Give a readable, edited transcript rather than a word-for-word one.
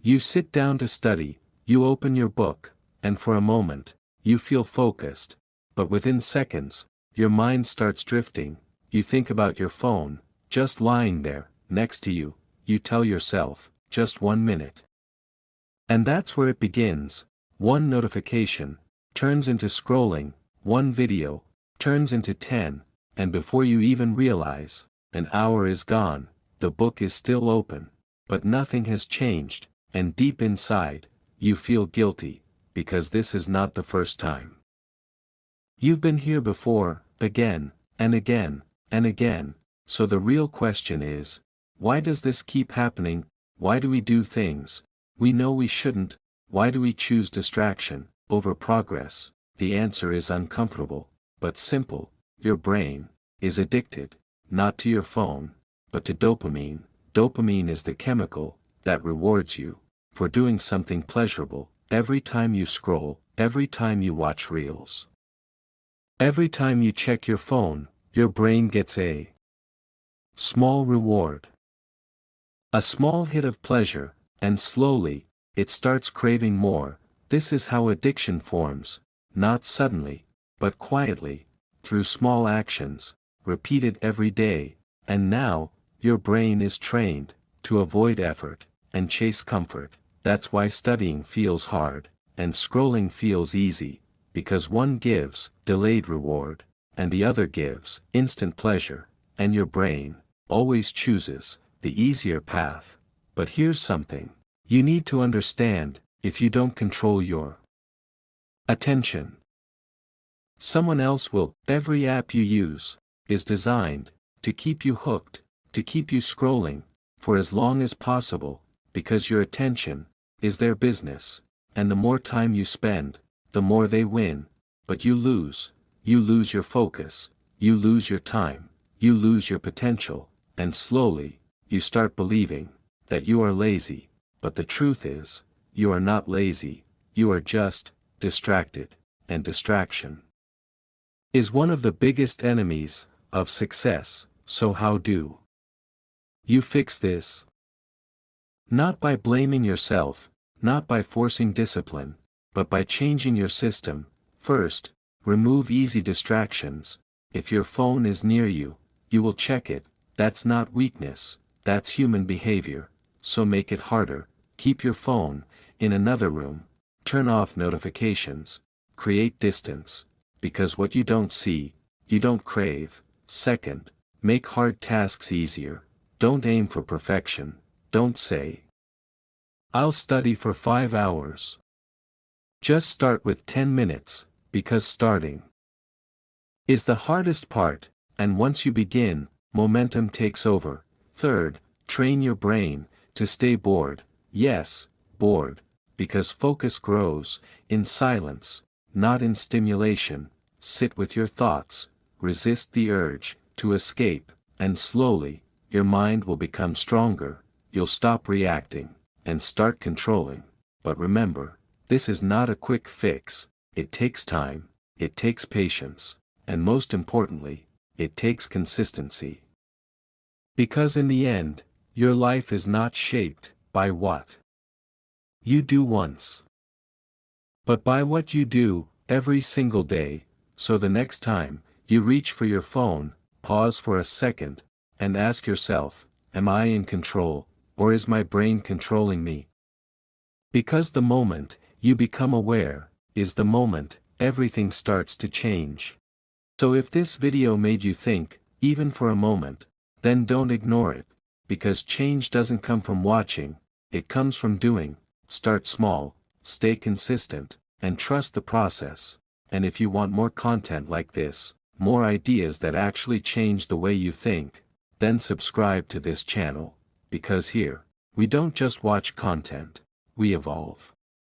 You sit down to study, you open your book, and for a moment, you feel focused, but within seconds, your mind starts drifting. You think about your phone, just lying there, next to you. You tell yourself, just 1 minute. And that's where it begins. One notification turns into scrolling, one video turns into 10, and before you even realize, an hour is gone, the book is still open, but nothing has changed, and deep inside, you feel guilty, because this is not the first time. You've been here before, again, and again, and again, so the real question is, why does this keep happening? Why do we do things we know we shouldn't? Why do we choose distraction over progress? The answer is uncomfortable, but simple. Your brain is addicted, not to your phone, but to dopamine. Dopamine is the chemical that rewards you for doing something pleasurable. Every time you scroll, every time you watch reels, every time you check your phone, your brain gets a small reward. A small hit of pleasure, and slowly, it starts craving more. This is how addiction forms, not suddenly, but quietly, through small actions, repeated every day, and now, your brain is trained to avoid effort and chase comfort. That's why studying feels hard, and scrolling feels easy, because one gives delayed reward, and the other gives instant pleasure, and your brain always chooses the easier path. But here's something you need to understand: if you don't control your attention, someone else will. Every app you use is designed to keep you hooked, to keep you scrolling for as long as possible, because your attention is their business, and the more time you spend, the more they win. But you lose your focus, you lose your time, you lose your potential, and slowly, you start believing that you are lazy. But the truth is, you are not lazy, you are just distracted, and distraction is one of the biggest enemies of success. So how do you fix this? Not by blaming yourself, not by forcing discipline, but by changing your system. First, remove easy distractions. If your phone is near you, you will check it. That's not weakness, that's human behavior. So make it harder. Keep your phone in another room. Turn off notifications. Create distance. Because what you don't see, you don't crave. Second, make hard tasks easier. Don't aim for perfection. Don't say, I'll study for 5 hours. Just start with 10 minutes, because starting is the hardest part, and once you begin, momentum takes over. Third, train your brain to stay bored. Yes, bored, because focus grows in silence, not in stimulation. Sit with your thoughts, resist the urge to escape, and slowly, your mind will become stronger. You'll stop reacting and start controlling. But remember, this is not a quick fix. It takes time, it takes patience, and most importantly, it takes consistency. Because in the end, your life is not shaped by what you do once, but by what you do every single day. So the next time you reach for your phone, pause for a second and ask yourself, am I in control, or is my brain controlling me? Because the moment you become aware is the moment everything starts to change. So if this video made you think, even for a moment, then don't ignore it, because change doesn't come from watching, it comes from doing. Start small, stay consistent, and trust the process. And if you want more content like this, more ideas that actually change the way you think, then subscribe to this channel, because here, we don't just watch content, we evolve.